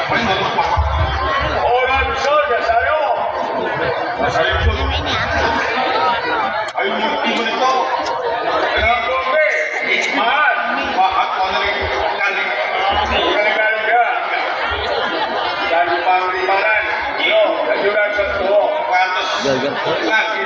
Orang bisa dasarnya. Dasarnya itu. Ayo ngerti menito. Kenapa gue? Hikmat. Wahat orang kali. Kali-kali enggak. Dan pangrimanan. Yo, dan juga sesuatu. Pantes. Lagi